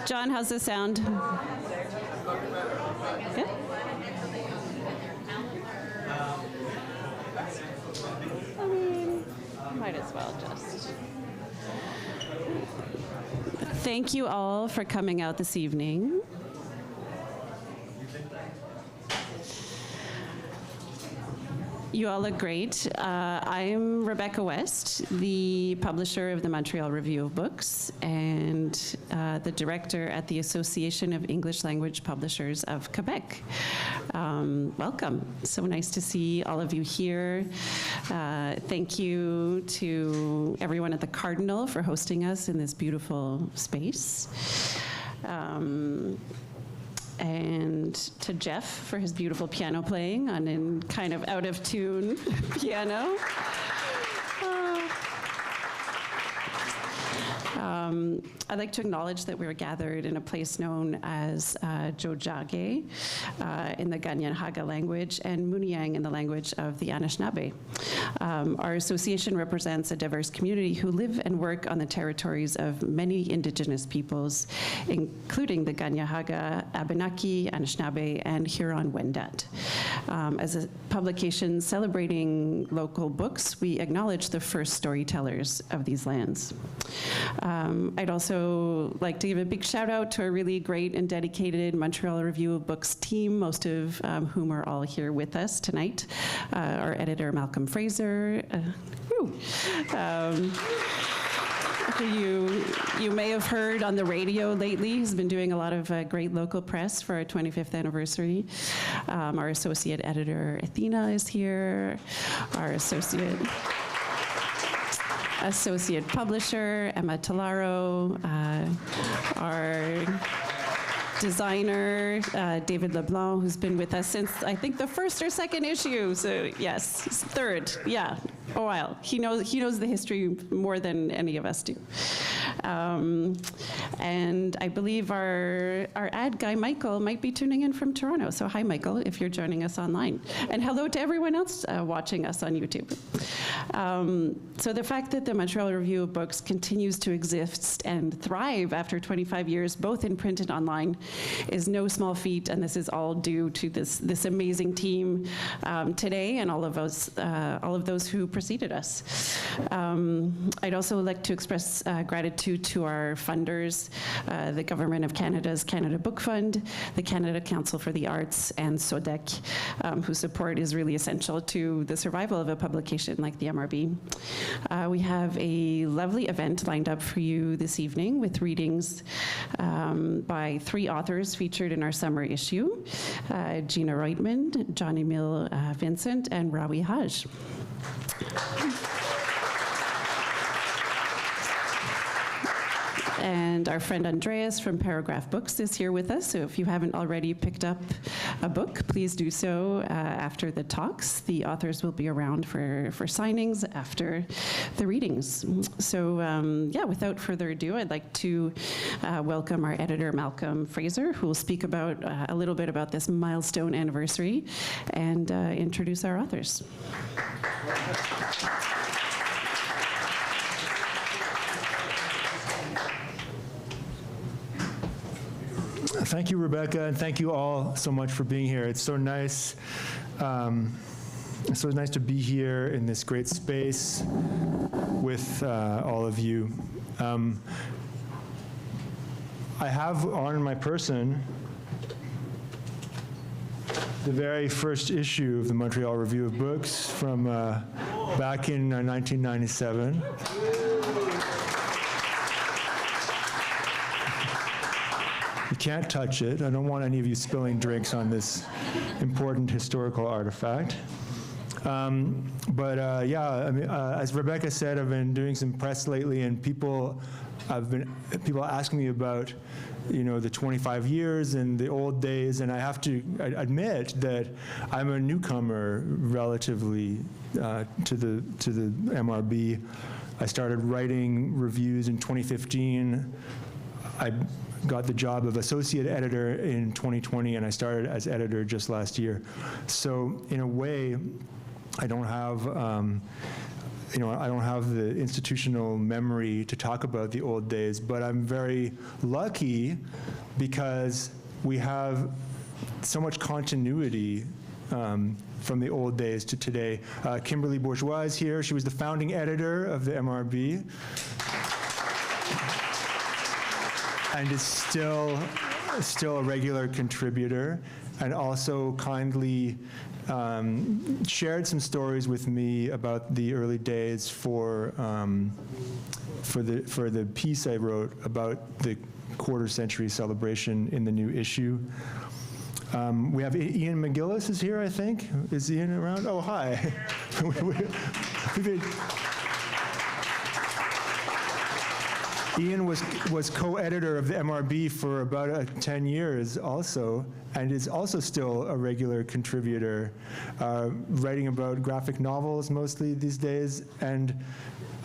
John, how's the sound? Good? I mean, might as well just. Thank you all for coming out this evening. You all look great. I'm Rebecca West, the publisher of the Montreal Review of Books and the director at the Association of English Language Publishers of Quebec. Welcome. So nice to see all of you here. Thank you to everyone at the Cardinal for hosting us in this beautiful space. And to Jeff for his beautiful piano playing on a kind of out of tune piano. I'd like to acknowledge that we're gathered in a place known as Hage in the Ganyan Hage language and Muniang in the language of the Anishinaabe. Our association represents a diverse community who live and work on the territories of many indigenous peoples, including the Ganyan Hage, Abenaki, Anishinaabe, and Huron-Wendat. As a publication celebrating local books, we acknowledge the first storytellers of these lands. I'd also like to give a big shout out to a really great and dedicated Montreal Review of Books team, most of whom are all here with us tonight. Our editor, Malcolm Fraser, who you may have heard on the radio lately. He's been doing a lot of great local press for our 25th anniversary. Our associate editor, Athena, is here. Our associate publisher, Emma Talaro, our designer, David LeBlanc, who's been with us since, I think, the first or second issue. So yes, third, yeah, a while. He knows the history more than any of us do. And I believe our ad guy, Michael, might be tuning in from Toronto. So hi, Michael, if you're joining us online. And hello to everyone else watching us on YouTube. So the fact that the Montreal Review of Books continues to exist and thrive after 25 years, both in print and online, is no small feat, and this is all due to this amazing team today and all of those who preceded us. I'd also like to express gratitude to our funders, the Government of Canada's Canada Book Fund, the Canada Council for the Arts, and SODEC, whose support is really essential to the survival of a publication like the MRB. We have a lovely event lined up for you this evening with readings by 3 authors featured in our summer issue, Gina Roitman, Emil, Vincent, and Rawi, Hage. And our friend Andreas from Paragraph Books is here with us, so if you haven't already picked up a book, please do so after the talks. The authors will be around for signings after the readings. So yeah, without further ado, I'd like to welcome our editor, Malcolm Fraser, who will speak about a little bit about this milestone anniversary and introduce our authors. Thank you, Rebecca, and thank you all so much for being here. It's so nice. It's so nice to be here in this great space with all of you. I have on my person the very first issue of the Montreal Review of Books from back in 1997. You can't touch it. I don't want any of you spilling drinks on this important historical artifact. Yeah, I mean, as Rebecca said, I've been doing some press lately, and people asking me about, you know, the 25 years and the old days, and I have to admit that I'm a newcomer relatively to the MRB. I started writing reviews in 2015. I got the job of associate editor in 2020, and I started as editor just last year. So in a way, I don't have I don't have the institutional memory to talk about the old days, but I'm very lucky because we have so much continuity from the old days to today. Kimberly Bourgeois is here. She was the founding editor of the MRB and is still a regular contributor, and also kindly shared some stories with me about the early days for the piece I wrote about the quarter-century celebration in the new issue. We have Ian McGillis is here, I think. Is Ian around? Oh, hi. Ian was co-editor of the MRB for about 10 years also, and is also still a regular contributor, writing about graphic novels mostly these days. And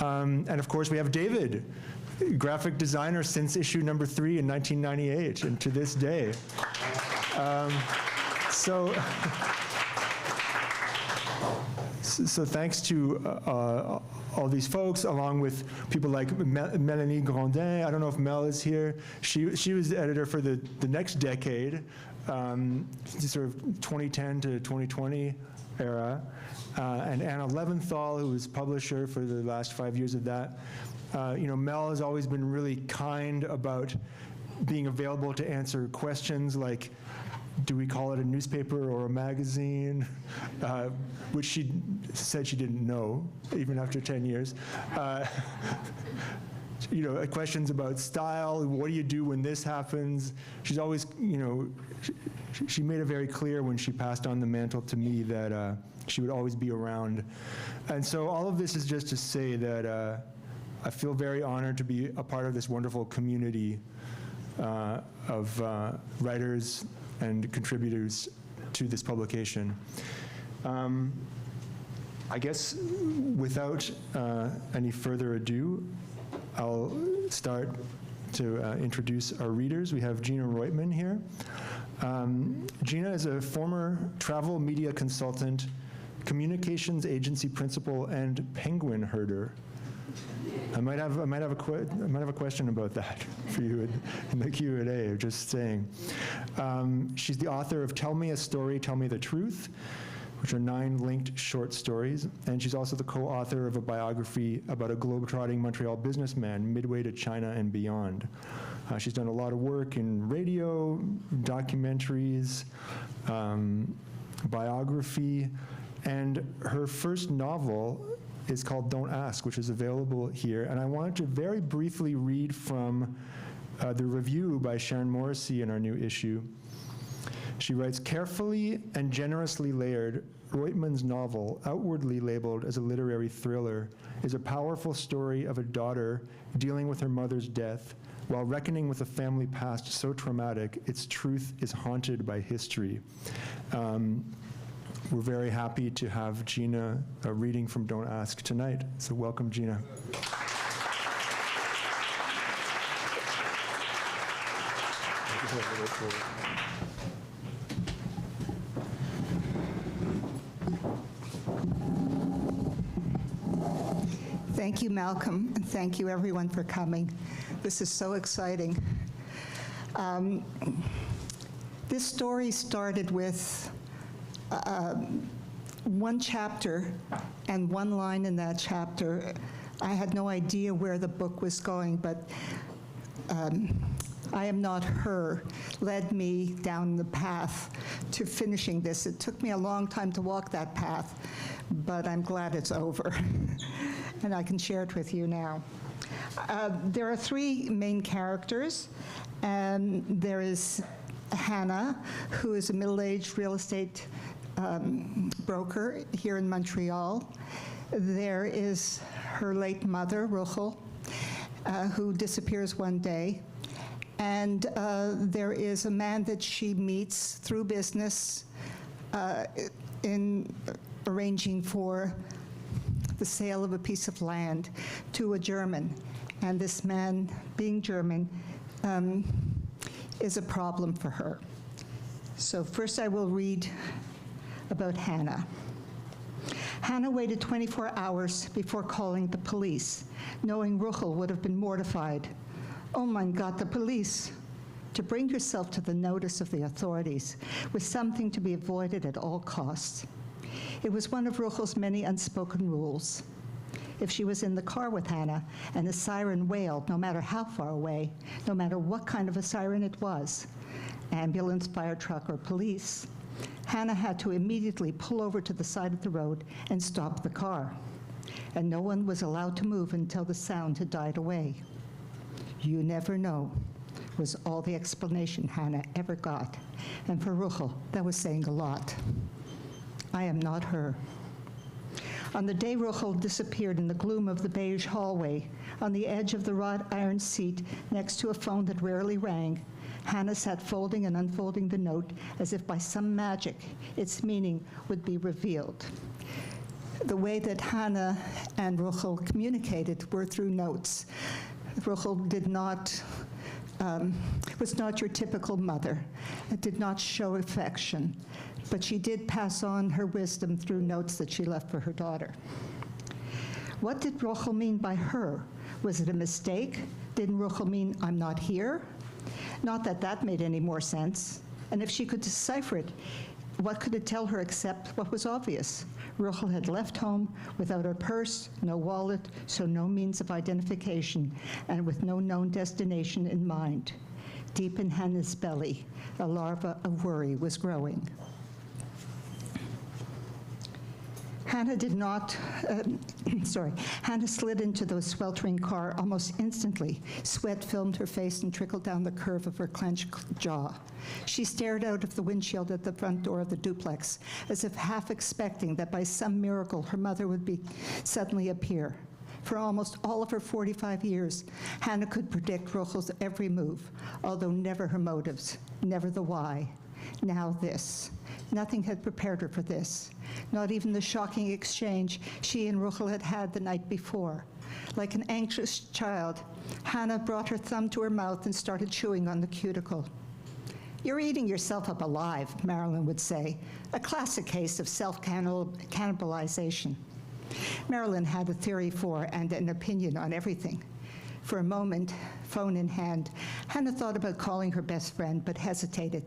of course we have David, graphic designer since issue number 3 in 1998, and to this day. So thanks to all these folks, along with people like Mélanie Grandin. I don't know if Mel is here. She was the editor for the next decade, sort of 2010 to 2020 era. And Anna Leventhal, who was publisher for the last 5 years of that. Mel has always been really kind about being available to answer questions like, do we call it a newspaper or a magazine? Which she said she didn't know, even after 10 years. Questions about style, what do you do when this happens? She's always, she made it very clear when she passed on the mantle to me that she would always be around. And so all of this is just to say that I feel very honored to be a part of this wonderful community of writers and contributors to this publication. I guess without any further ado, I'll start to introduce our readers. We have Gina Roitman here. Gina is a former travel media consultant, communications agency principal, and penguin herder. I might have a question about that for you in the Q&A, just saying. She's the author of Tell Me a Story, Tell Me the Truth, which are 9 linked short stories, and she's also the co-author of a biography about a globetrotting Montreal businessman, midway to China and beyond. She's done a lot of work in radio, documentaries, biography, and her first novel is called Don't Ask, which is available here. And I wanted to very briefly read from the review by Sharon Morrissey in our new issue. She writes, carefully and generously layered, Roitman's novel, outwardly labeled as a literary thriller, is a powerful story of a daughter dealing with her mother's death while reckoning with a family past so traumatic its truth is haunted by history. We're very happy to have Gina reading from Don't Ask tonight. So welcome, Gina. Thank you, Malcolm, and thank you, everyone, for coming. This is so exciting. This story started with one chapter and one line in that chapter. I had no idea where the book was going, but I Am Not Her led me down the path to finishing this. It took me a long time to walk that path, but I'm glad it's over, and I can share it with you now. There are 3 main characters, and there is Hannah, who is a middle-aged real estate broker here in Montreal. There is her late mother, Ruchel, who disappears one day. And there is a man that she meets through business in arranging for the sale of a piece of land to a German. And this man, being German, is a problem for her. So first I will read about Hannah. Hannah waited 24 hours before calling the police, knowing Ruchel would have been mortified. Oh my God, the police! To bring yourself to the notice of the authorities was something to be avoided at all costs. It was one of Ruchel's many unspoken rules. If she was in the car with Hannah and a siren wailed, no matter how far away, no matter what kind of a siren it was, ambulance, fire truck, or police, Hannah had to immediately pull over to the side of the road and stop the car. And no one was allowed to move until the sound had died away. You never know, was all the explanation Hannah ever got. And for Ruchel, that was saying a lot. I am not her. On the day Ruchel disappeared in the gloom of the beige hallway, on the edge of the wrought iron seat next to a phone that rarely rang, Hannah sat folding and unfolding the note as if by some magic its meaning would be revealed. The way that Hannah and Ruchel communicated were through notes. Ruchel was not your typical mother. It did not show affection, but she did pass on her wisdom through notes that she left for her daughter. What did Ruchel mean by her? Was it a mistake? Didn't Ruchel mean I'm not here? Not that that made any more sense. And if she could decipher it, what could it tell her except what was obvious? Ruchel had left home without her purse, no wallet, so no means of identification, and with no known destination in mind. Deep in Hannah's belly, a larva of worry was growing. Hannah Hannah slid into the sweltering car almost instantly. Sweat filmed her face and trickled down the curve of her clenched jaw. She stared out of the windshield at the front door of the duplex, as if half expecting that by some miracle her mother would suddenly appear. For almost all of her 45 years, Hannah could predict Ruchel's every move, although never her motives, never the why. Now this. Nothing had prepared her for this, not even the shocking exchange she and Ruchel had had the night before. Like an anxious child, Hannah brought her thumb to her mouth and started chewing on the cuticle. "You're eating yourself up alive," Marilyn would say, a classic case of self-cannibalization. Marilyn had a theory for and an opinion on everything. For a moment, phone in hand, Hannah thought about calling her best friend, but hesitated.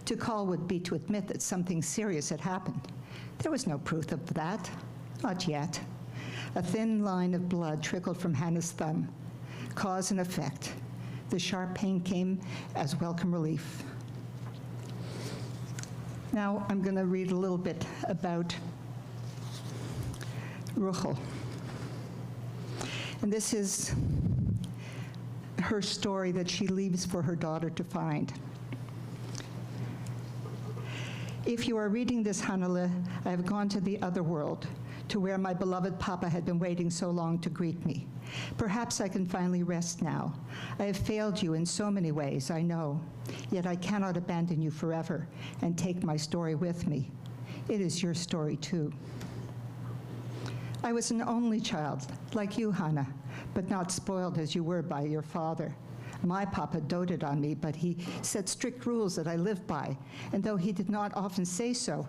To call would be to admit that something serious had happened. There was no proof of that, not yet. A thin line of blood trickled from Hannah's thumb. Cause and effect. The sharp pain came as welcome relief. Now I'm going to read a little bit about Ruchel. And this is her story that she leaves for her daughter to find. If you are reading this, Hannele, I have gone to the other world, to where my beloved Papa had been waiting so long to greet me. Perhaps I can finally rest now. I have failed you in so many ways, I know, yet I cannot abandon you forever and take my story with me. It is your story, too. I was an only child, like you, Hannah, but not spoiled as you were by your father. My Papa doted on me, but he set strict rules that I lived by, and though he did not often say so,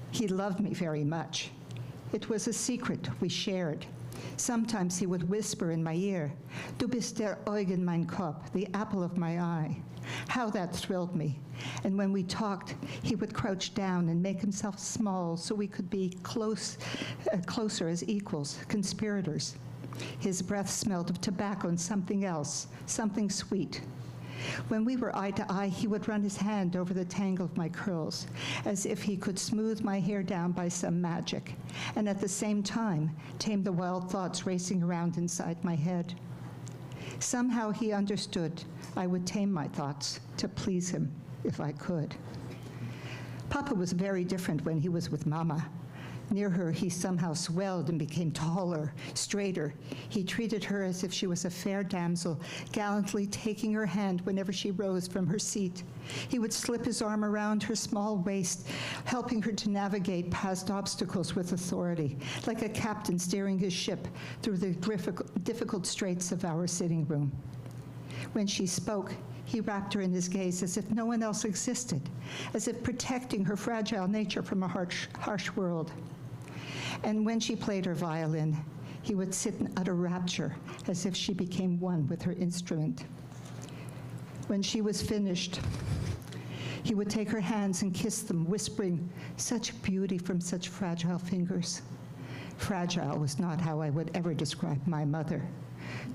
he loved me very much. It was a secret we shared. Sometimes he would whisper in my ear, "Du bist der Eugen mein Kopf," the apple of my eye. How that thrilled me. And when we talked, he would crouch down and make himself small so we could be closer as equals, conspirators. His breath smelled of tobacco and something else, something sweet. When we were eye to eye, he would run his hand over the tangle of my curls, as if he could smooth my hair down by some magic, and at the same time, tame the wild thoughts racing around inside my head. Somehow he understood I would tame my thoughts to please him if I could. Papa was very different when he was with Mama. Near her, he somehow swelled and became taller, straighter. He treated her as if she was a fair damsel, gallantly taking her hand whenever she rose from her seat. He would slip his arm around her small waist, helping her to navigate past obstacles with authority, like a captain steering his ship through the difficult straits of our sitting room. When she spoke, he wrapped her in his gaze as if no one else existed, as if protecting her fragile nature from a harsh world. And when she played her violin, he would sit in utter rapture, as if she became one with her instrument. When she was finished, he would take her hands and kiss them, whispering, "Such beauty from such fragile fingers." Fragile was not how I would ever describe my mother.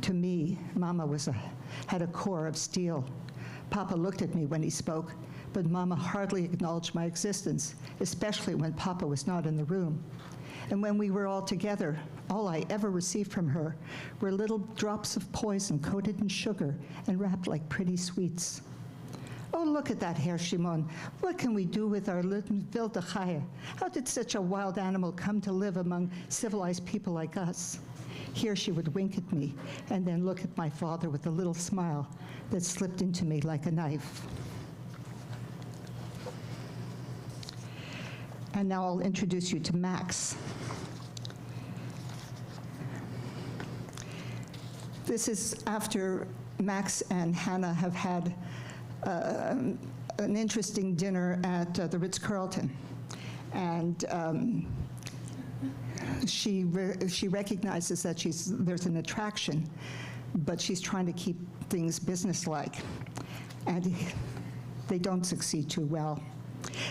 To me, Mama had a core of steel. Papa looked at me when he spoke, but Mama hardly acknowledged my existence, especially when Papa was not in the room. And when we were all together, all I ever received from her were little drops of poison coated in sugar and wrapped like pretty sweets. "Oh, look at that, Herr Shimon. What can we do with our little wilde Chaya? How did such a wild animal come to live among civilized people like us?" Here she would wink at me and then look at my father with a little smile that slipped into me like a knife. And now I'll introduce you to Max. This is after Max and Hannah have had an interesting dinner at the Ritz-Carlton. And she recognizes that there's an attraction, but she's trying to keep things businesslike. And they don't succeed too well.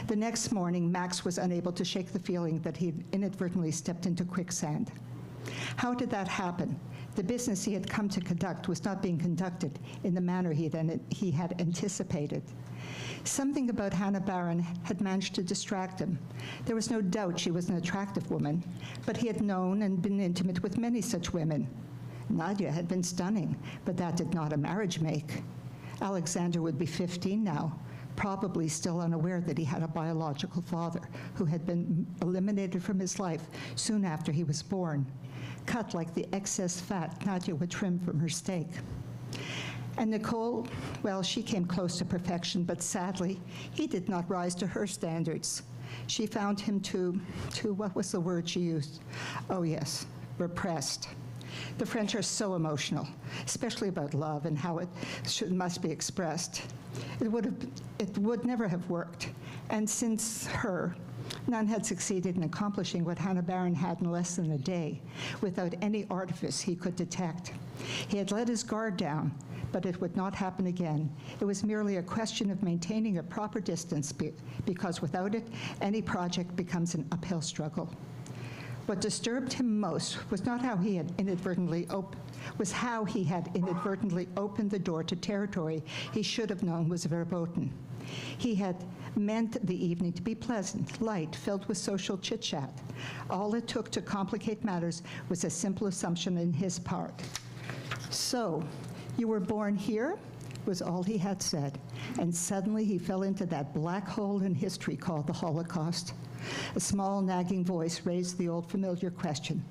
The next morning, Max was unable to shake the feeling that he had inadvertently stepped into quicksand. How did that happen? The business he had come to conduct was not being conducted in the manner he had anticipated. Something about Hannah Barron had managed to distract him. There was no doubt she was an attractive woman, but he had known and been intimate with many such women. Nadia had been stunning, but that did not a marriage make. Alexander would be 15 now, probably still unaware that he had a biological father who had been eliminated from his life soon after he was born, cut like the excess fat Nadia would trim from her steak. And Nicole, well, she came close to perfection, but sadly, he did not rise to her standards. She found him what was the word she used? Oh yes, repressed. The French are so emotional, especially about love and how it must be expressed. It would never have worked. And since her, none had succeeded in accomplishing what Hannah Barron had in less than a day, without any artifice he could detect. He had let his guard down, but it would not happen again. It was merely a question of maintaining a proper distance, because without it, any project becomes an uphill struggle. What disturbed him most was not how he had inadvertently opened the door to territory he should have known was verboten. He had meant the evening to be pleasant, light, filled with social chit-chat. All it took to complicate matters was a simple assumption on his part. "So, you were born here?" was all he had said, and suddenly he fell into that black hole in history called the Holocaust. A small, nagging voice raised the old familiar question: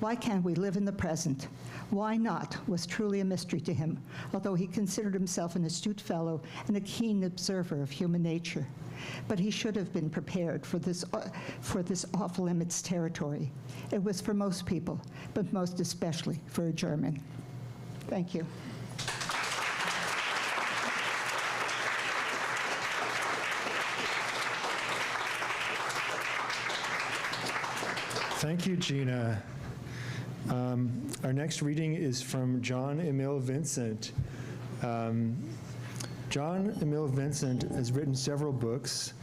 why can't we live in the present? Why not was truly a mystery to him, although he considered himself an astute fellow and a keen observer of human nature. But he should have been prepared for this off-limits territory. It was for most people, but most especially for a German. Thank you. Thank you, Gina. Our next reading is from John Emil Vincent. John Emil Vincent has written several books,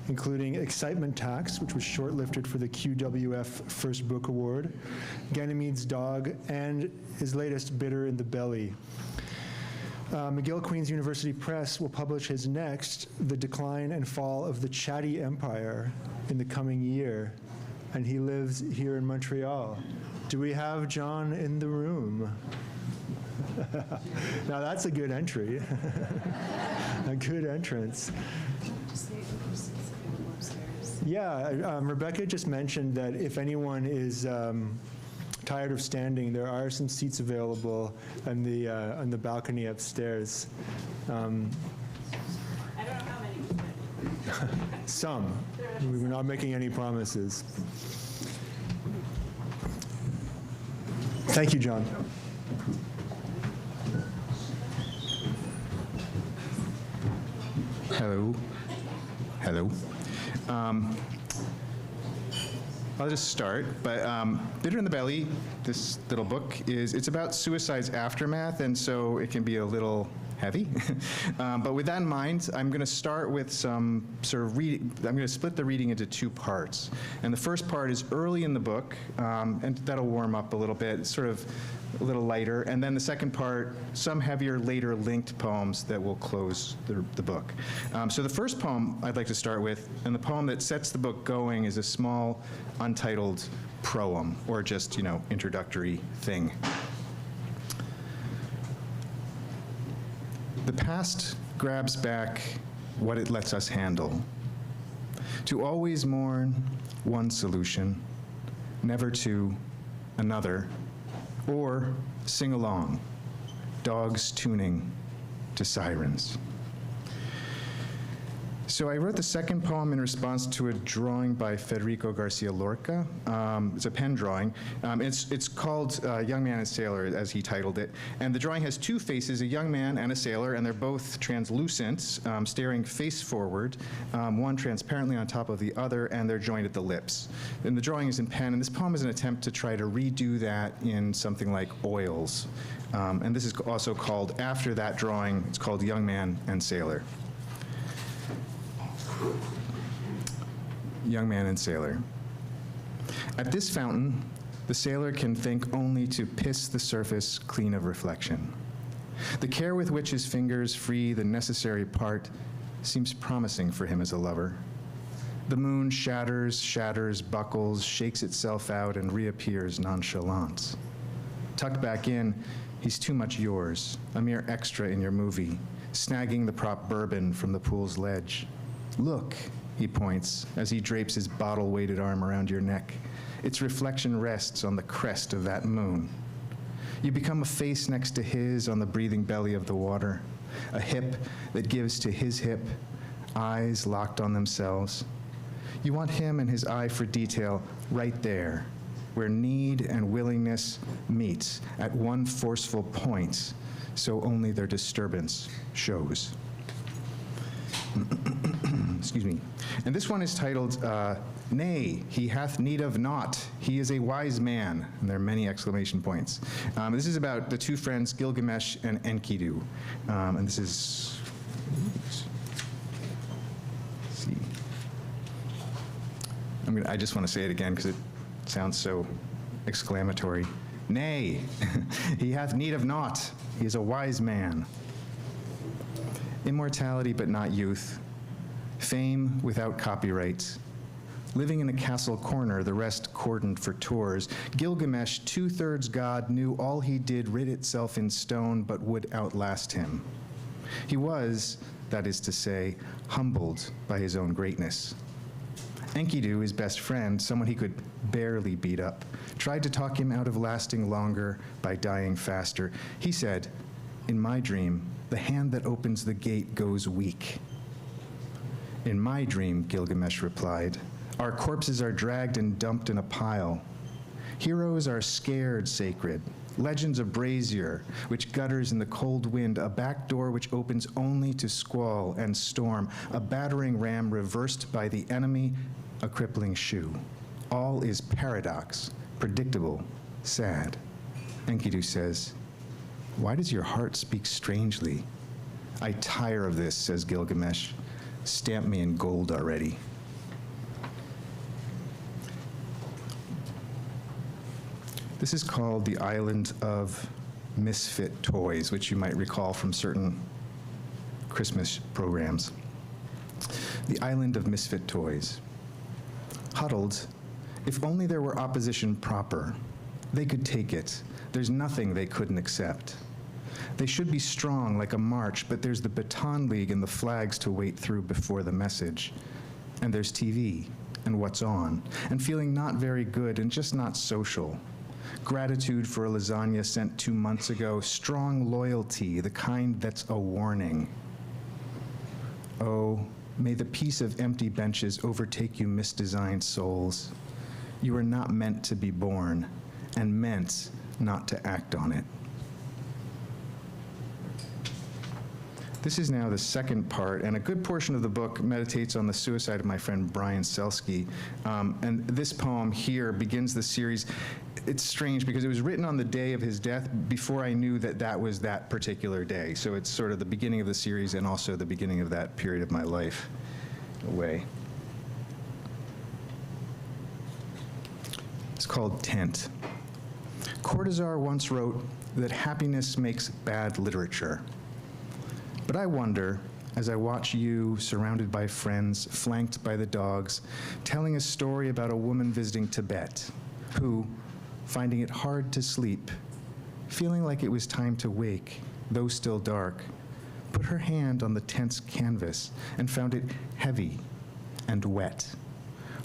including Excitement Tax, which was shortlisted for the QWF First Book Award, Ganymede's Dog, and his latest, Bitter in the Belly. McGill Queen's University Press will publish his next, The Decline and Fall of the Chatty Empire, in the coming year, and he lives here in Montreal. Do we have John in the room? Now that's a good entry. A good entrance. Yeah, Rebecca just mentioned that if anyone is tired of standing, there are some seats available on the balcony upstairs. I don't know how many. Some. We're not making any promises. Thank you, John. Hello. Hello. I'll just start. But Bitter in the Belly, this little book, it's about suicide's aftermath, and so it can be a little heavy. But with that in mind, I'm going to start with some sort of reading. I'm going to split the reading into two parts. And the first part is early in the book, and that'll warm up a little bit, sort of a little lighter. And then the second part, some heavier, later linked poems that will close the book. So the first poem I'd like to start with, and the poem that sets the book going, is a small, untitled proem, or just, introductory thing. The past grabs back what it lets us handle. To always mourn one solution, never to another, or sing along, dogs tuning to sirens. So I wrote the second poem in response to a drawing by Federico Garcia Lorca. It's a pen drawing. It's called Young Man and Sailor, as he titled it. And the drawing has two faces, a young man and a sailor, and they're both translucent, staring face forward, one transparently on top of the other, and they're joined at the lips. And the drawing is in pen, and this poem is an attempt to try to redo that in something like oils. And this is also called, after that drawing, it's called Young Man and Sailor. Young Man and Sailor. At this fountain, the sailor can think only to piss the surface clean of reflection. The care with which his fingers free the necessary part seems promising for him as a lover. The moon shatters, buckles, shakes itself out, and reappears nonchalant. Tucked back in, he's too much yours, a mere extra in your movie, snagging the prop bourbon from the pool's ledge. Look, he points, as he drapes his bottle-weighted arm around your neck. Its reflection rests on the crest of that moon. You become a face next to his on the breathing belly of the water, a hip that gives to his hip, eyes locked on themselves. You want him and his eye for detail right there, where need and willingness meet at one forceful point, so only their disturbance shows. Excuse me. And this one is titled, Nay, he hath need of naught. He is a wise man. And there are many exclamation points. This is about the two friends, Gilgamesh and Enkidu. And this is, let's see. I just want to say it again because it sounds so exclamatory. Nay, he hath need of naught. He is a wise man. Immortality but not youth. Fame without copyright. Living in a castle corner, the rest cordoned for tours. Gilgamesh, 2/3 god, knew all he did writ itself in stone but would outlast him. He was, that is to say, humbled by his own greatness. Enkidu, his best friend, someone he could barely beat up, tried to talk him out of lasting longer by dying faster. He said, in my dream, the hand that opens the gate goes weak. In my dream, Gilgamesh replied, our corpses are dragged and dumped in a pile. Heroes are scared sacred. Legends of brazier, which gutters in the cold wind, a back door which opens only to squall and storm, a battering ram reversed by the enemy, a crippling shoe. All is paradox, predictable, sad. Enkidu says, why does your heart speak strangely? I tire of this, says Gilgamesh. Stamp me in gold already. This is called the Island of Misfit Toys, which you might recall from certain Christmas programs. The Island of Misfit Toys. Huddled, if only there were opposition proper. They could take it. There's nothing they couldn't accept. They should be strong like a march, but there's the baton league and the flags to wait through before the message. And there's TV, and what's on, and feeling not very good and just not social. Gratitude for a lasagna sent 2 months ago, strong loyalty, the kind that's a warning. Oh, may the peace of empty benches overtake you misdesigned souls. You are not meant to be born, and meant not to act on it. This is now the second part, and a good portion of the book meditates on the suicide of my friend Brian Selsky. And this poem here begins the series. It's strange because it was written on the day of his death before I knew that that was that particular day. So it's sort of the beginning of the series and also the beginning of that period of my life, in a way. It's called Tent. Cortazar once wrote that happiness makes bad literature. But I wonder, as I watch you surrounded by friends, flanked by the dogs, telling a story about a woman visiting Tibet, who, finding it hard to sleep, feeling like it was time to wake, though still dark, put her hand on the tent's canvas and found it heavy and wet.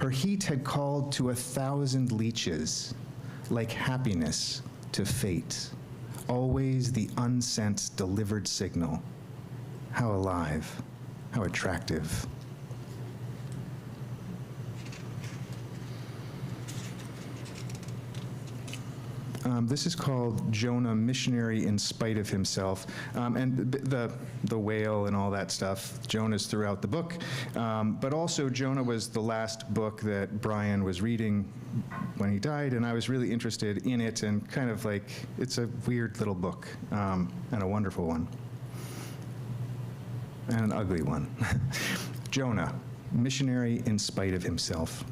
Her heat had called to 1,000 leeches, like happiness to fate, always the unsent delivered signal. How alive, how attractive. This is called Jonah, Missionary in Spite of Himself. And the whale and all that stuff, Jonah's throughout the book. But also Jonah was the last book that Brian was reading when he died, and I was really interested in it, and kind of like, it's a weird little book, and a wonderful one. And an ugly one. Jonah, Missionary in Spite of Himself.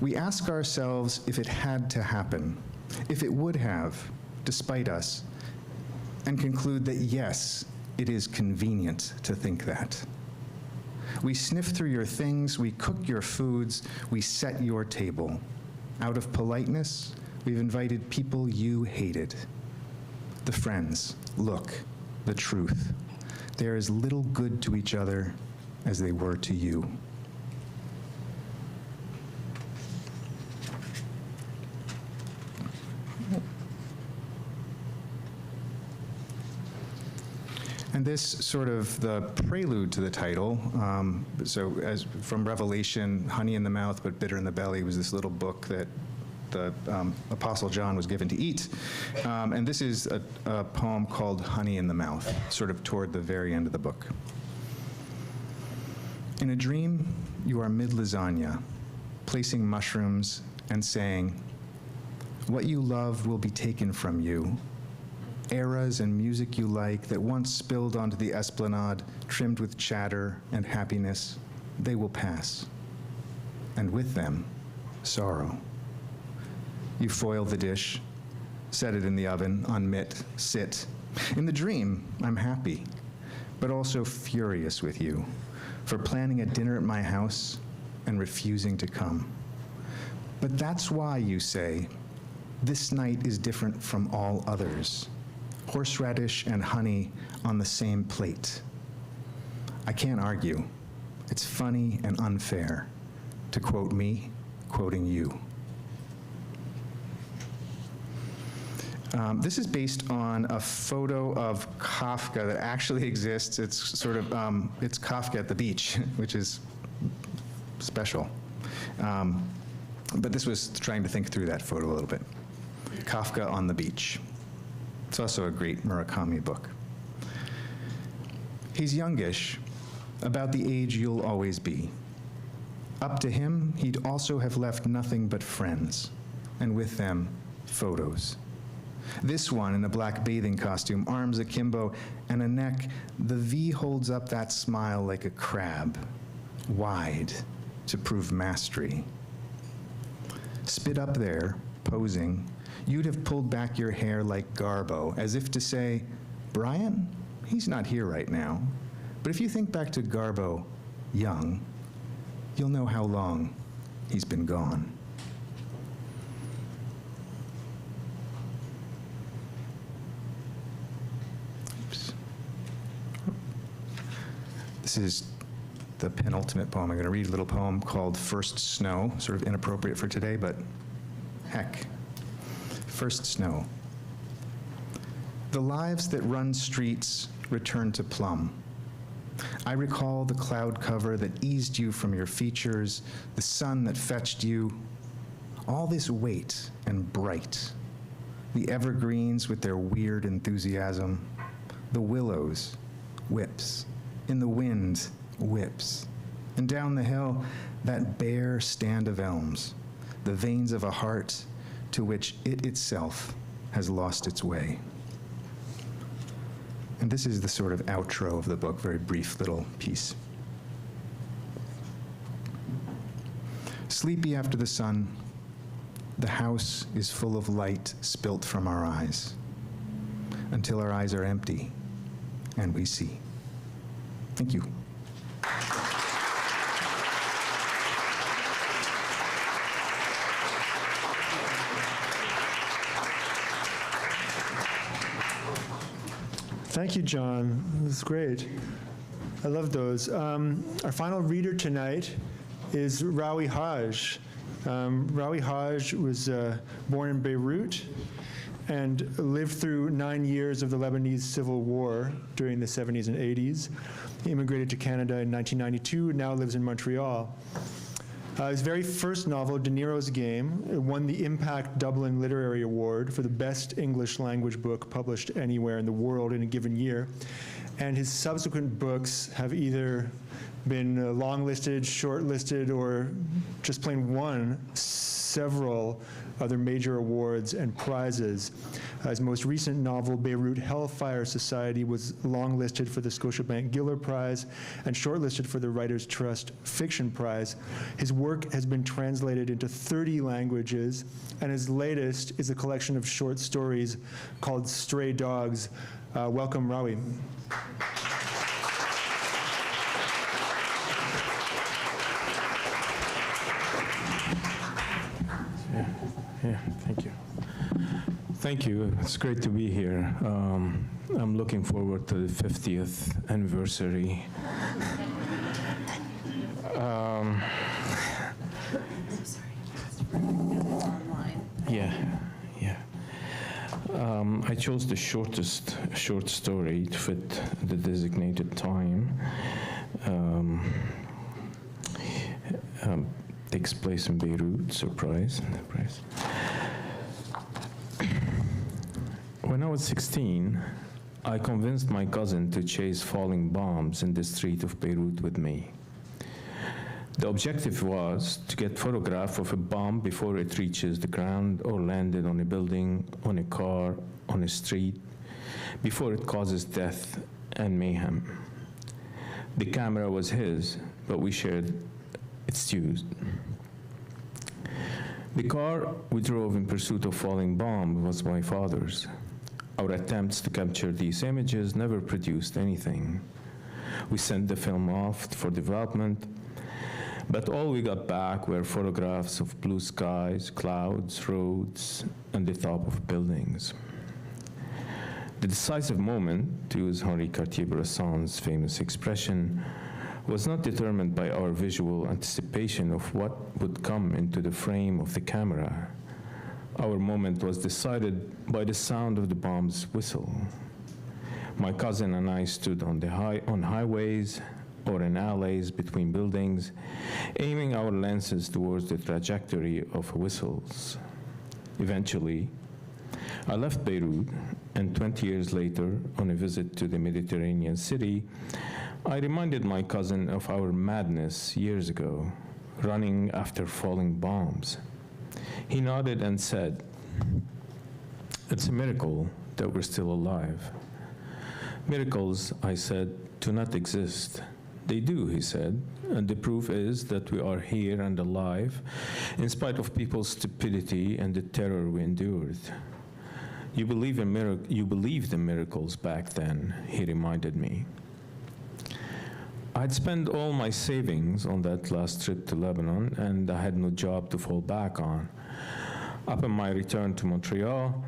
We ask ourselves if it had to happen, if it would have, despite us, and conclude that yes, it is convenient to think that. We sniff through your things, we cook your foods, we set your table. Out of politeness, we've invited people you hated. The friends, look, the truth. They're as little good to each other as they were to you. And this sort of the prelude to the title, so as from Revelation, honey in the mouth but bitter in the belly, was this little book that the Apostle John was given to eat. And this is a poem called Honey in the Mouth, sort of toward the very end of the book. In a dream, you are mid-lasagna, placing mushrooms and saying, what you love will be taken from you. Eras and music you like that once spilled onto the esplanade, trimmed with chatter and happiness, they will pass. And with them, sorrow. You foil the dish, set it in the oven, unmit, sit. In the dream, I'm happy, but also furious with you for planning a dinner at my house and refusing to come. But that's why you say, this night is different from all others. Horseradish and honey on the same plate. I can't argue. It's funny and unfair. To quote me, quoting you. This is based on a photo of Kafka that actually exists. It's sort of, it's Kafka at the beach, which is special. But this was trying to think through that photo a little bit. Kafka on the beach. It's also a great Murakami book. He's youngish, about the age you'll always be. Up to him, he'd also have left nothing but friends, and with them, photos. This one in a black bathing costume, arms akimbo, and a neck, the V holds up that smile like a crab, wide, to prove mastery. Spit up there, posing, you'd have pulled back your hair like Garbo, as if to say, Brian, he's not here right now. But if you think back to Garbo, young, you'll know how long he's been gone. Oops. This is the penultimate poem. I'm going to read a little poem called First Snow, sort of inappropriate for today, but heck. First snow. The lives that run streets return to plumb. I recall the cloud cover that eased you from your features, the sun that fetched you, all this weight and bright, the evergreens with their weird enthusiasm, the willows whips. In the wind, whips. And down the hill, that bare stand of elms, the veins of a heart to which it itself has lost its way. And this is the sort of outro of the book, very brief little piece. Sleepy after the sun, the house is full of light spilt from our eyes, until our eyes are empty and we see. Thank you. Thank you, John. That's great. I love those. Our final reader tonight is Rawi Hage. Rawi Hage was born in Beirut and lived through 9 years of the Lebanese Civil War during the 70s and 80s. He immigrated to Canada in 1992 and now lives in Montreal. His very first novel, De Niro's Game, won the Impact Dublin Literary Award for the best English language book published anywhere in the world in a given year. And his subsequent books have either been long-listed, short-listed, or just plain won several other major awards and prizes. His most recent novel, Beirut Hellfire Society, was long-listed for the Scotiabank Giller Prize and short-listed for the Writers' Trust Fiction Prize. His work has been translated into 30 languages, and his latest is a collection of short stories called Stray Dogs. Welcome, Rawi. Yeah, thank you. Thank you. It's great to be here. I'm looking forward to the 50th anniversary. Yeah. I chose the shortest short story to fit the designated time. Takes place in Beirut, surprise. When I was 16, I convinced my cousin to chase falling bombs in the street of Beirut with me. The objective was to get a photograph of a bomb before it reaches the ground or landed on a building, on a car, on a street, before it causes death and mayhem. The camera was his, but we shared its use. The car we drove in pursuit of falling bomb was my father's. Our attempts to capture these images never produced anything. We sent the film off for development, but all we got back were photographs of blue skies, clouds, roads, and the top of buildings. The decisive moment, to use Henri Cartier-Bresson's famous expression, was not determined by our visual anticipation of what would come into the frame of the camera. Our moment was decided by the sound of the bomb's whistle. My cousin and I stood on highways or in alleys between buildings, aiming our lenses towards the trajectory of whistles. Eventually, I left Beirut, and 20 years later, on a visit to the Mediterranean city, I reminded my cousin of our madness years ago, running after falling bombs. He nodded and said, "It's a miracle that we're still alive." "Miracles," I said, "do not exist." "They do," he said, "and the proof is that we are here and alive, in spite of people's stupidity and the terror we endured." You believed in miracles back then," he reminded me. I'd spent all my savings on that last trip to Lebanon, and I had no job to fall back on. Upon my return to Montreal,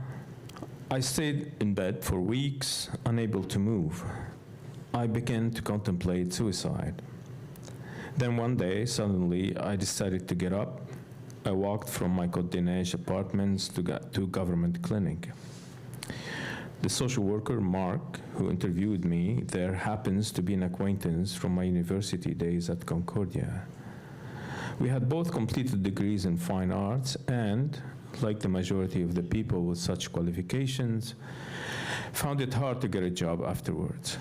I stayed in bed for weeks, unable to move. I began to contemplate suicide. Then one day, suddenly, I decided to get up. I walked from my Côte des Neiges apartments to a government clinic. The social worker, Mark, who interviewed me there, happens to be an acquaintance from my university days at Concordia. We had both completed degrees in fine arts and, like the majority of the people with such qualifications, found it hard to get a job afterwards.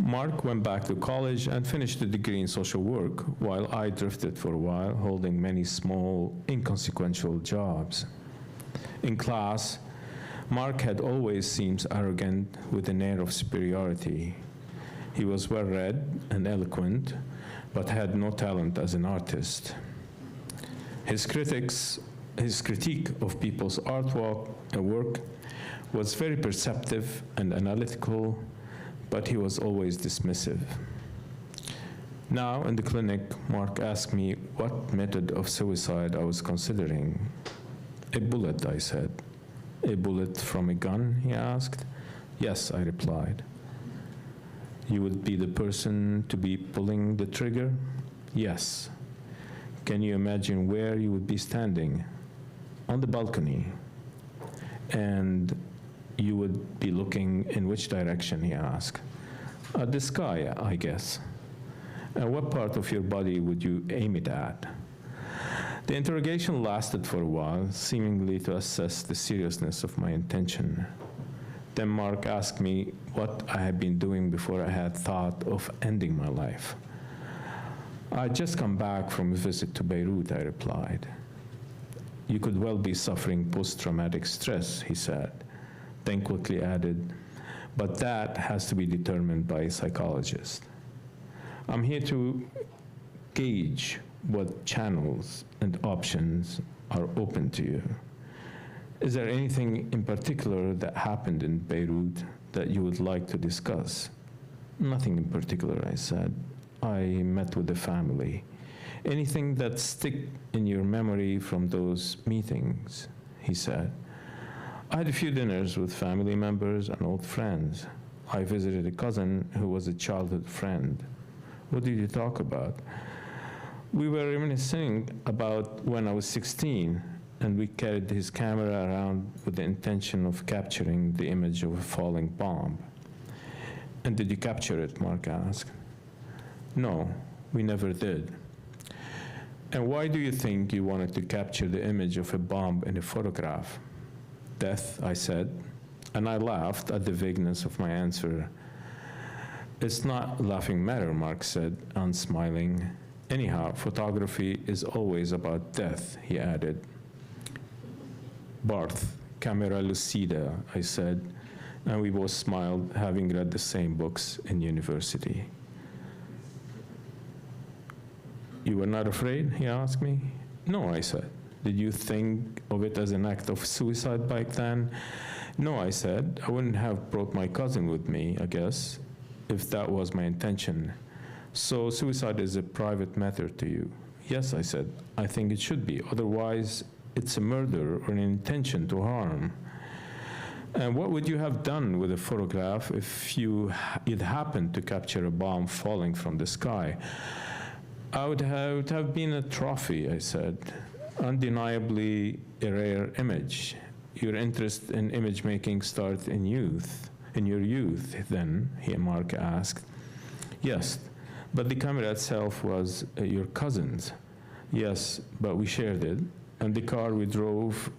Mark went back to college and finished a degree in social work, while I drifted for a while, holding many small, inconsequential jobs. In class, Mark had always seemed arrogant with an air of superiority. He was well-read and eloquent, but had no talent as an artist. His critique of people's artwork and work was very perceptive and analytical, but he was always dismissive. Now, in the clinic, Mark asked me what method of suicide I was considering. A bullet, I said. A bullet from a gun, he asked. Yes, I replied. You would be the person to be pulling the trigger? Yes. Can you imagine where you would be standing? On the balcony. And you would be looking in which direction, he asked. At the sky, I guess. And what part of your body would you aim it at? The interrogation lasted for a while, seemingly to assess the seriousness of my intention. Then Mark asked me what I had been doing before I had thought of ending my life. I'd just come back from a visit to Beirut, I replied. You could well be suffering post-traumatic stress, he said, then quickly added, but that has to be determined by a psychologist. I'm here to gauge what channels and options are open to you. Is there anything in particular that happened in Beirut that you would like to discuss? Nothing in particular, I said. I met with the family. Anything that stick in your memory from those meetings? He said. I had a few dinners with family members and old friends. I visited a cousin who was a childhood friend. What did you talk about? We were reminiscing about when I was 16, and we carried his camera around with the intention of capturing the image of a falling bomb. And did you capture it, Mark asked. No, we never did. And why do you think you wanted to capture the image of a bomb in a photograph? Death, I said, and I laughed at the vagueness of my answer. It's not a laughing matter, Mark said, unsmiling. Anyhow, photography is always about death, he added. Barth, camera lucida, I said, and we both smiled, having read the same books in university. You were not afraid, he asked me. No, I said. Did you think of it as an act of suicide back then? No, I said. I wouldn't have brought my cousin with me, I guess, if that was my intention. So suicide is a private matter to you? Yes, I said. I think it should be. Otherwise, it's a murder or an intention to harm. And what would you have done with a photograph if it happened to capture a bomb falling from the sky? I would have been a trophy, I said. Undeniably a rare image. Your interest in image making started in your youth, then, Mark asked. Yes, but the camera itself was your cousin's. Yes, but we shared it, and the car we drove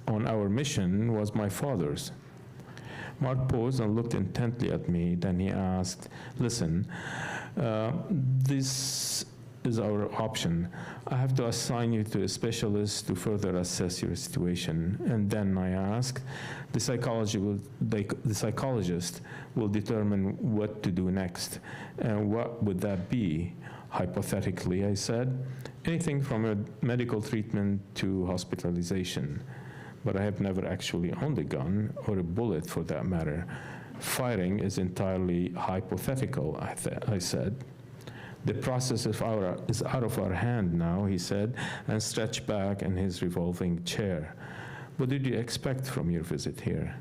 on our mission was my father's. Mark paused and looked intently at me, then he asked, listen, this is our option. I have to assign you to a specialist to further assess your situation. And then I asked, the psychologist will determine what to do next. And what would that be? Hypothetically, I said, anything from a medical treatment to hospitalization. But I have never actually owned a gun, or a bullet for that matter. Firing is entirely hypothetical, I said. The process is out of our hand now, he said, and stretched back in his revolving chair. What did you expect from your visit here?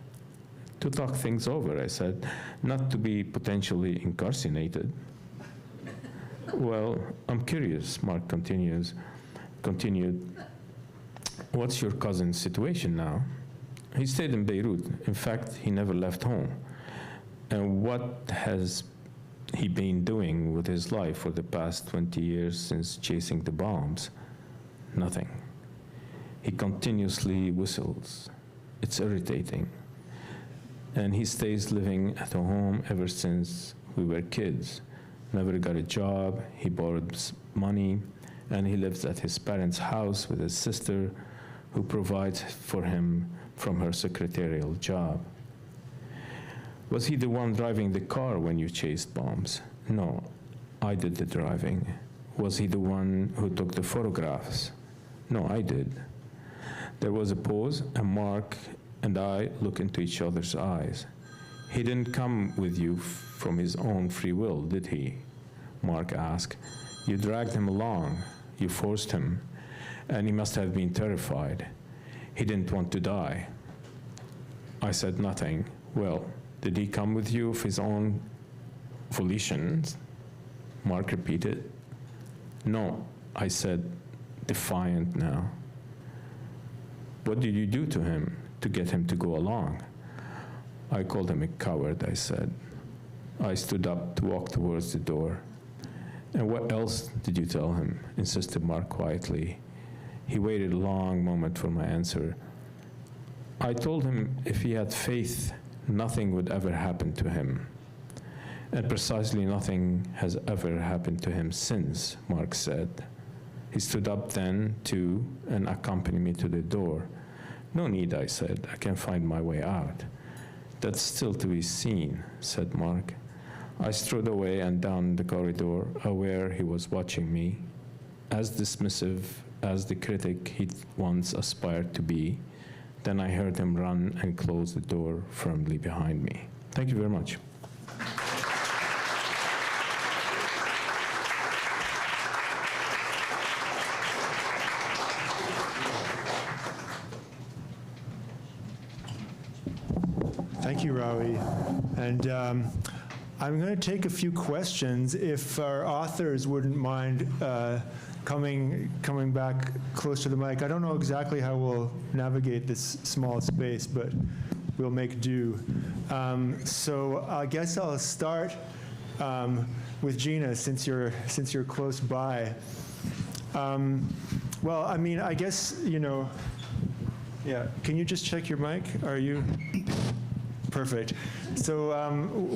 To talk things over, I said, not to be potentially incarcerated. Well, I'm curious, Mark continued. What's your cousin's situation now? He stayed in Beirut. In fact, he never left home. And what has he been doing with his life for the past 20 years since chasing the bombs? Nothing. He continuously whistles. It's irritating. And he stays living at home ever since We were kids. Never got a job. He borrowed money, and he lives at his parents' house with his sister, who provides for him from her secretarial job. Was he the one driving the car when you chased bombs? No, I did the driving. Was he the one who took the photographs? No, I did. There was a pause, and Mark and I look into each other's eyes. He didn't come with you from his own free will, did he? Mark asked. You dragged him along. You forced him. And he must have been terrified. He didn't want to die. I said nothing. Well, did he come with you of his own volition? Mark repeated. No, I said, defiant now. What did you do to him to get him to go along? I called him a coward, I said. I stood up to walk towards the door. And what else did you tell him? Insisted Mark quietly. He waited a long moment for my answer. I told him if he had faith, nothing would ever happen to him. And precisely nothing has ever happened to him since, Mark said. He stood up then, too, and accompanied me to the door. No need, I said. I can find my way out. That's still to be seen, said Mark. I strode away and down the corridor, aware he was watching me, as dismissive as the critic he once aspired to be. Then I heard him run and close the door firmly behind me. Thank you very much. Thank you, Rawi. And I'm going to take a few questions if our authors wouldn't mind coming back close to the mic. I don't know exactly how we'll navigate this small space, but we'll make do. So I guess I'll start with Gina, since you're close by. Well, I mean, I guess, you know, yeah. Can you just check your mic? Are you? Perfect. So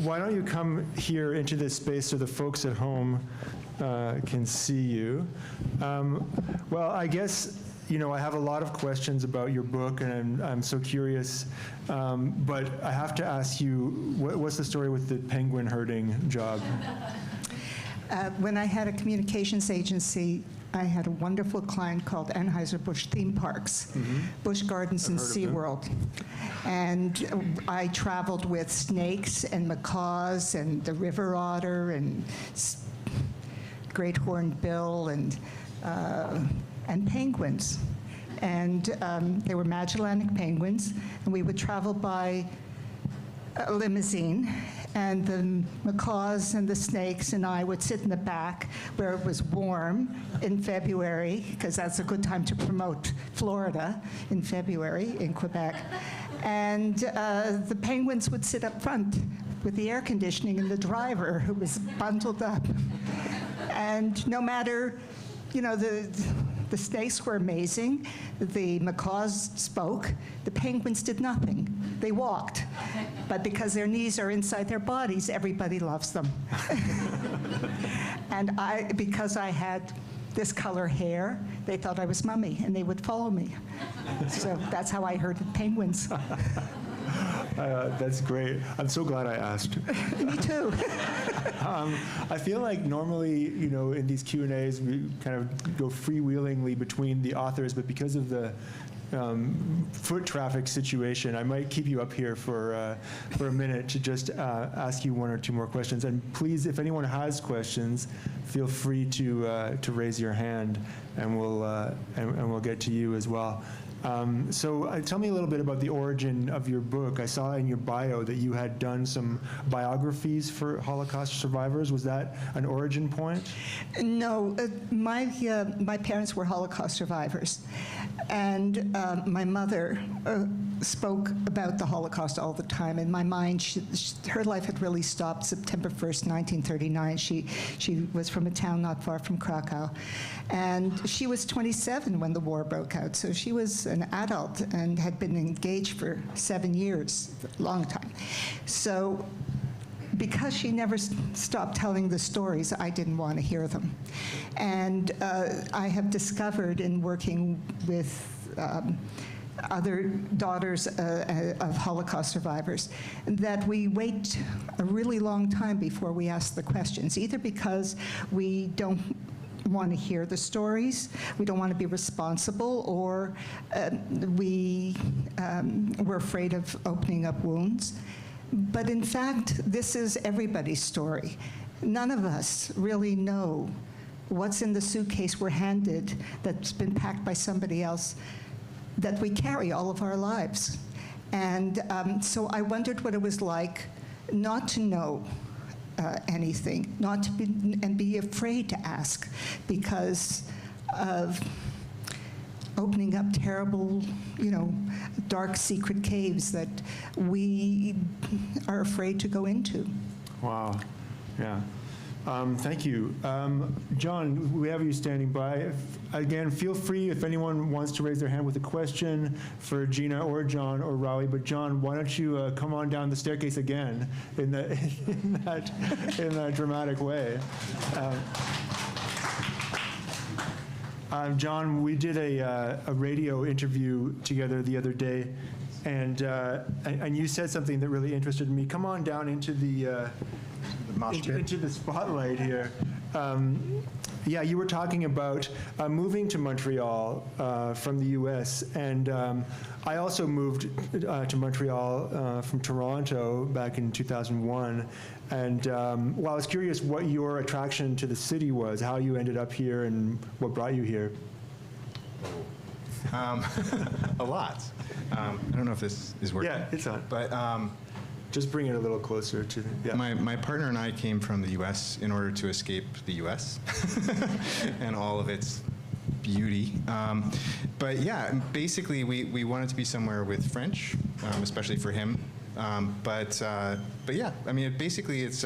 why don't you come here into this space so the folks at home can see you. Well, I guess, you know, I have a lot of questions about your book, and I'm so curious, but I have to ask you, what's the story with the penguin herding job? When I had a communications agency, I had a wonderful client called Anheuser-Busch Theme Parks, Busch Gardens and SeaWorld. And I traveled with snakes and macaws and the river otter and great horned bill and penguins. And they were Magellanic penguins, and we would travel by a limousine, and the macaws and the snakes and I would sit in the back where it was warm in February, because that's a good time to promote Florida in February in Quebec. And the penguins would sit up front with the air conditioning and the driver who was bundled up. And no matter, you know, the snakes were amazing, the macaws spoke, the penguins did nothing. They walked. But because their knees are inside their bodies, everybody loves them. And because I had this color hair, they thought I was Mummy, and they would follow me. So that's how I herded penguins. That's great. I'm so glad I asked. Me too. I feel like normally, you know, in these Q&As, we kind of go freewheelingly between the authors, but because of the foot traffic situation, I might keep you up here for a minute to just ask you one or two more questions. And please, if anyone has questions, feel free to raise your hand, and we'll get to you as well. So tell me a little bit about the origin of your book. I saw in your bio that you had done some biographies for Holocaust survivors. Was that an origin point? No, my parents were Holocaust survivors, and my mother spoke about the Holocaust all the time. In my mind, her life had really stopped September 1st, 1939. She was from a town not far from Krakow, and she was 27 when the war broke out, so she was an adult and had been engaged for 7 years, a long time. So because she never stopped telling the stories, I didn't want to hear them. And I have discovered in working with other daughters of Holocaust survivors that we wait a really long time before we ask the questions, either because we don't want to hear the stories, we don't want to be responsible, or we're afraid of opening up wounds. But in fact, this is everybody's story. None of us really know what's in the suitcase we're handed that's been packed by somebody else that we carry all of our lives. And so I wondered what it was like not to know anything, not to be, and be afraid to ask because of opening up terrible, dark secret caves that we are afraid to go into. Wow. Yeah. Thank you. John, we have you standing by. Again, feel free if anyone wants to raise their hand with a question for Gina or John or Rawi. But John, why don't you come on down the staircase again in that dramatic way. John, we did a radio interview together the other day, and you said something that really interested me. Come on down into the spotlight here. Yeah, you were talking about moving to Montreal from the U.S., and I also moved to Montreal from Toronto back in 2001. And well, I was curious what your attraction to the city was, how you ended up here, and what brought you here. A lot. I don't know if this is working. Yeah, it's on. But just bring it a little closer to the, yeah. My partner and I came from the U.S. in order to escape the U.S. and all of its beauty. But yeah, basically we wanted to be somewhere with French, especially for him. But yeah, I mean, basically it's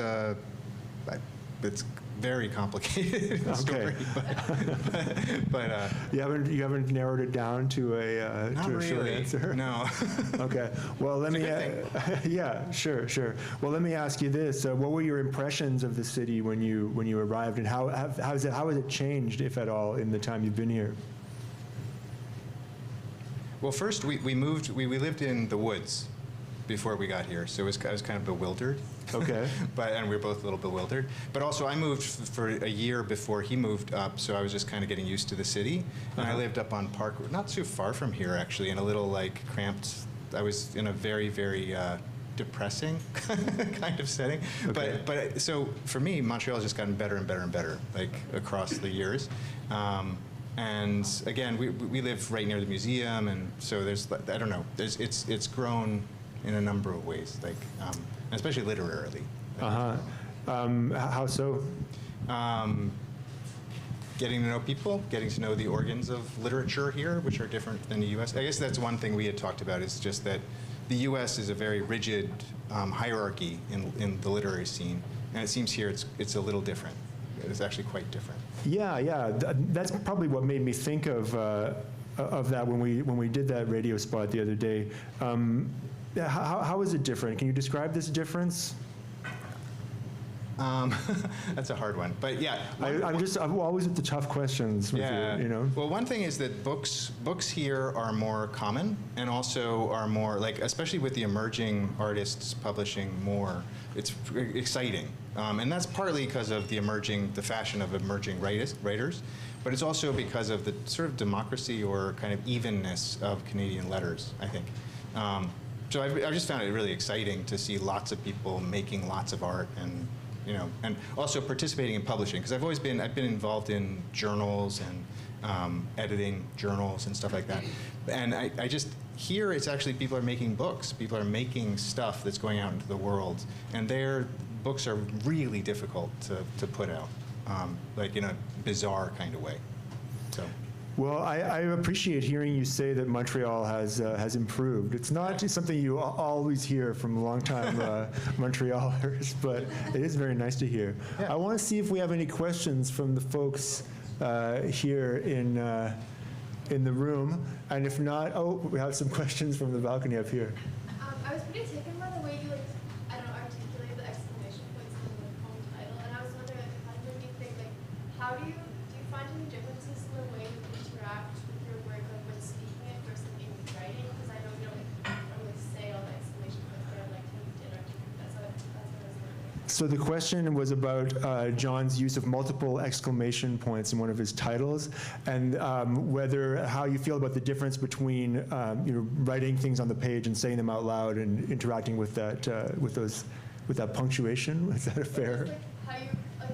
very complicated story. But you haven't narrowed it down to a short answer. No. Okay. Well, let me. Yeah, sure. Well, let me ask you this: what were your impressions of the city when you arrived, and how has it changed, if at all, in the time you've been here? Well, first we moved. We lived in the woods before we got here, so I was kind of bewildered. Okay. And we were both a little bewildered. But also, I moved for a year before he moved up, so I was just kind of getting used to the city. And I lived up on Park, not too far from here, actually, in a little cramped. I was in a very, very depressing kind of setting. Okay. But so for me, Montreal has just gotten better and better and better, across the years. And again, we live right near the museum, and so there's, I don't know, it's grown in a number of ways, especially literarily. How so? Getting to know people, getting to know the organs of literature here, which are different than the U.S. I guess that's one thing we had talked about, is just that the U.S. is a very rigid hierarchy in the literary scene, and it seems here it's a little different. It's actually quite different. Yeah. That's probably what made me think of that when we did that radio spot the other day. How is it different? Can you describe this difference? That's a hard one, but yeah. I'm always at the tough questions with you. Well, one thing is that books here are more common, and also are more, especially with the emerging artists publishing more, it's exciting. And that's partly because of the fashion of emerging writers, but it's also because of the sort of democracy or kind of evenness of Canadian letters, I think. So I've just found it really exciting to see lots of people making lots of art, and and also participating in publishing, because I've been involved in journals and editing journals and stuff like that. And I just, here it's actually, people are making books. People are making stuff that's going out into the world, and their books are really difficult to put out, in a bizarre kind of way. So. Well, I appreciate hearing you say that Montreal has improved. It's not something you always hear from long-time Montrealers, but it is very nice to hear. Yeah. I want to see if we have any questions from the folks here in the room, and if not, we have some questions from the balcony up here. I was pretty taken by the way you, articulate the exclamation find any differences in the way you interact with your work when speaking it versus in writing? Because I know you don't normally say all the exclamation points, but I'm like, you did articulate. That's what I was wondering. So the question was about John's use of multiple exclamation points in one of his titles, and how you feel about the difference between writing things on the page and saying them out loud and interacting with that with that punctuation. Is that fair? Like how you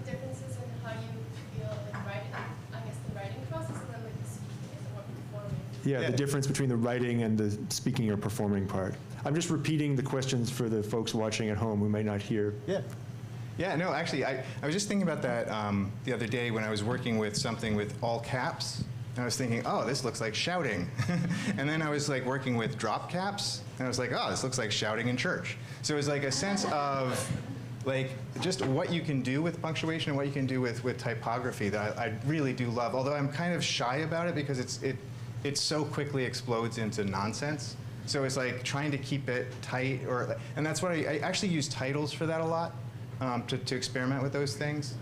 differences in how you feel like writing. I guess the writing process and then like the speaking and what performing. Yeah, the difference between the writing and the speaking or performing part. I'm just repeating the questions for the folks watching at home who might not hear. Yeah. Yeah, no, actually, I was just thinking about that the other day when I was working with something with all caps. And I was thinking, oh, this looks like shouting. And then I was like working with drop caps. And I was like, oh, this looks like shouting in church. So it was like a sense of like just what you can do with punctuation and what you can do with typography that I really do love. Although I'm kind of shy about it because it so quickly explodes into nonsense. So it's like trying to keep it tight, and that's what I actually use titles for that a lot, to experiment with those things.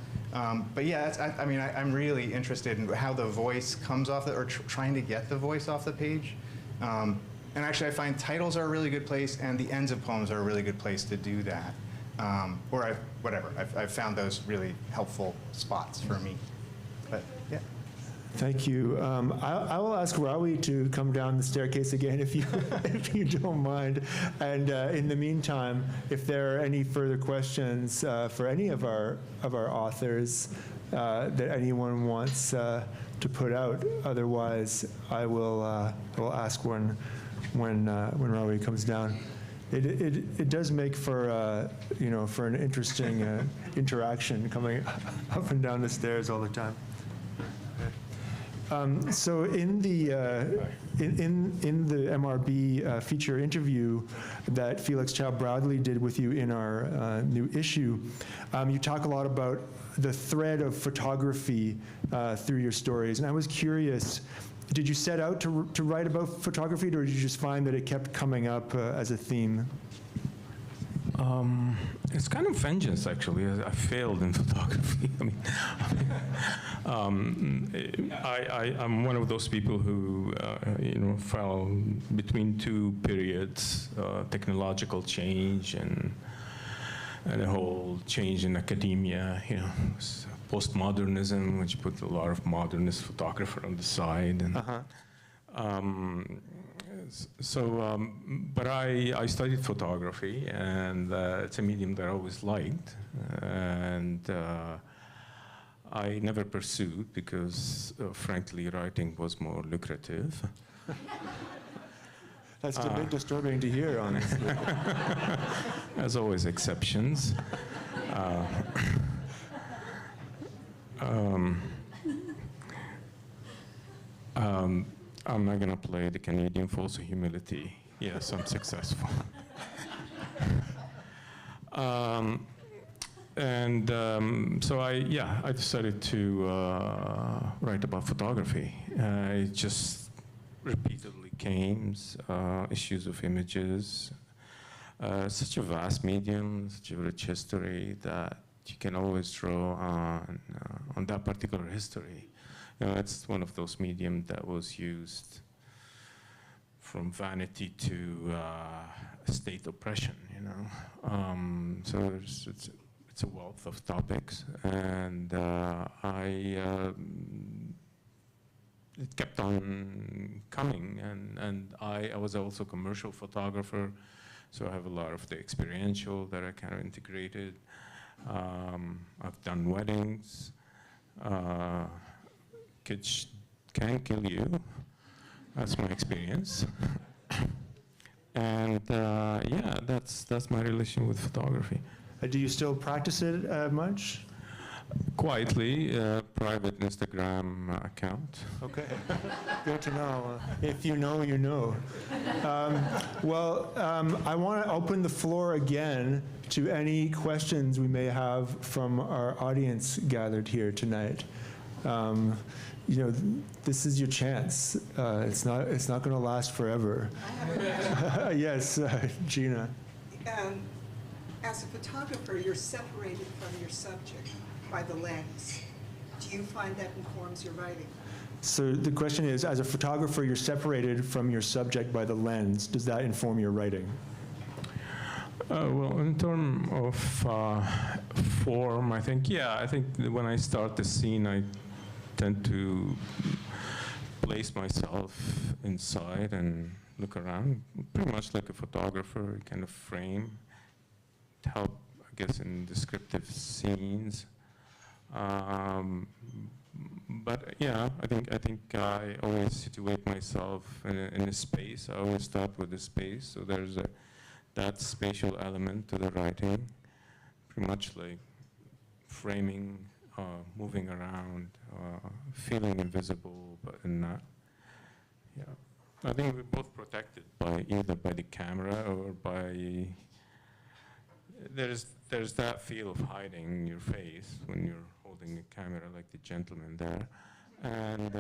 But yeah, I'm really interested in how the voice comes off, or trying to get the voice off the page. And actually, I find titles are a really good place, and the ends of poems are a really good place to do that. I've found those really helpful spots for me. But yeah. Thank you. I will ask Rawi to come down the staircase again if you don't mind. And in the meantime, if there are any further questions for any of our authors that anyone wants to put out, otherwise I will ask when Rawi comes down. It does make for for an interesting interaction coming up and down the stairs all the time. So in the MRB feature interview that Felix Chow-Broadley did with you in our new issue, you talk a lot about the thread of photography through your stories, and I was curious, did you set out to write about photography, or did you just find that it kept coming up as a theme? It's kind of vengeance, actually. I failed in photography. I'm one of those people who, fell between two periods: technological change and a whole change in academia. Postmodernism, which put a lot of modernist photographer on the side, and. But I studied photography, and it's a medium that I always liked, and I never pursued because, frankly, writing was more lucrative. That's a bit disturbing to hear, honestly. As always, exceptions. I'm not going to play the Canadian false humility. Yes, I'm successful. So I decided to write about photography. It just repeatedly came, issues of images. Such a vast medium, such a rich history that you can always draw on that particular history. It's one of those mediums that was used from vanity to state oppression, So it's a wealth of topics, and it kept on coming, and I was also a commercial photographer, so I have a lot of the experiential that I kind of integrated. I've done weddings. Kids can kill you. That's my experience. And that's my relation with photography. Do you still practice it much? Quietly, private Instagram account. Okay, good to know. If you know, you know. I want to open the floor again to any questions we may have from our audience gathered here tonight. This is your chance. It's not going to last forever. Yes, Gina. As a photographer, you're separated from your subject by the lens. Do you find that informs your writing? So the question is, as a photographer, you're separated from your subject by the lens. Does that inform your writing? Well, in terms of form, I think, yeah, I think that when I start the scene, I tend to place myself inside and look around, pretty much like a photographer, kind of frame, to help, I guess, in descriptive scenes. But yeah, I think I always situate myself in a space. I always start with the space, so there's that spatial element to the writing, pretty much like framing, moving around, feeling invisible, but not. Yeah, I think we're both protected by either by the camera or by. There's that feel of hiding your face when you're holding the camera, like the gentleman there, and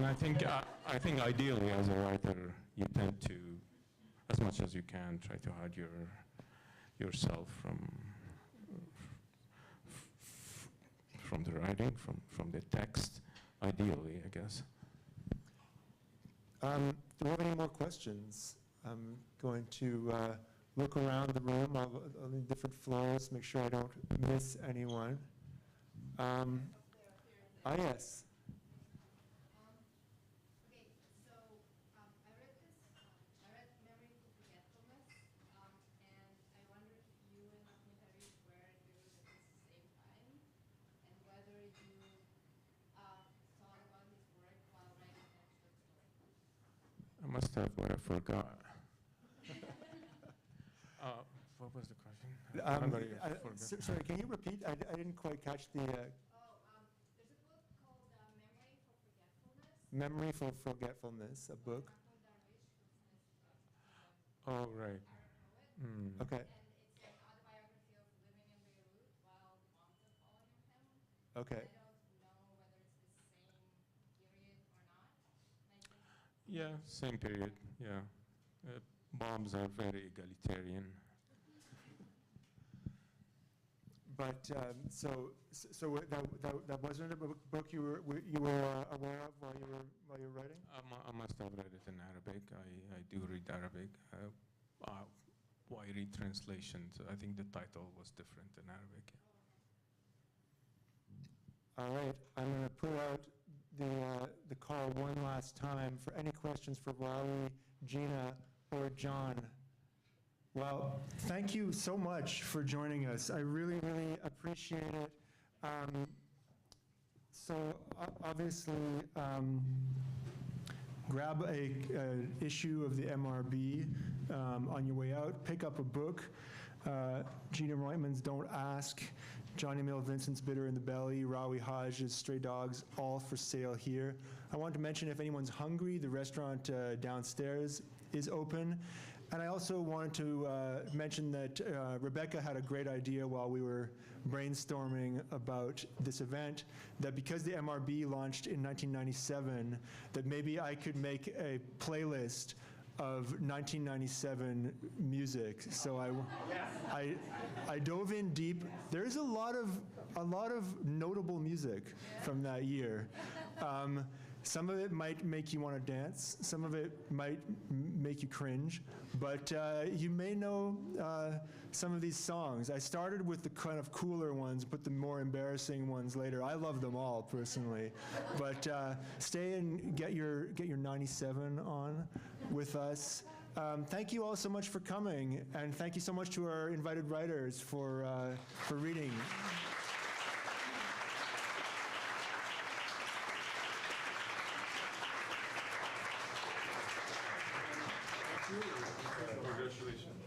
I think ideally as a writer you tend to, as much as you can, try to hide yourself from the writing, from the text, ideally, I guess. Do we have any more questions? I'm going to look around the room on the different floors, make sure I don't miss anyone. Yes. Okay, so I read Memory for Forgetfulness, and I wonder if you and Ahmed were doing it at the same time, and whether you thought about his work while writing that short story. I must have what I forgot. What was the question? Sorry, can you repeat? I didn't quite catch the There's a book called Memory for Forgetfulness. Memory for Forgetfulness, a book. Oh, right. Mm. Okay, And it's an autobiography of living in Beirut while the bombs are falling on him. okay. I don't know whether it's the same period or not. And I think Yeah, same period, yeah. Bombs are very egalitarian. But so that wasn't a book you were aware of while you were writing? I must have read it in Arabic. I do read Arabic. Why read translations? I think the title was different in Arabic. All right, I'm going to put out the call one last time for any questions for Rawi, Gina, or John. Well, thank you so much for joining us. I really, really appreciate it. So obviously, grab a issue of the MRB on your way out. Pick up a book. Gina Roitman's Don't Ask, John Emil Vincent's Bitter in the Belly, Rawi Hage's Stray Dogs, all for sale here. I want to mention, if anyone's hungry, the restaurant downstairs is open. And I also wanted to mention that Rebecca had a great idea while we were brainstorming about this event, that because the MRB launched in 1997, that maybe I could make a playlist of 1997 music. So I dove in deep. There's a lot of notable music from that year. Some of it might make you want to dance. Some of it might make you cringe. But you may know some of these songs. I started with the kind of cooler ones, put the more embarrassing ones later. I love them all, personally. But stay and get your 97 on with us. Thank you all so much for coming. And thank you so much to our invited writers for reading. Congratulations.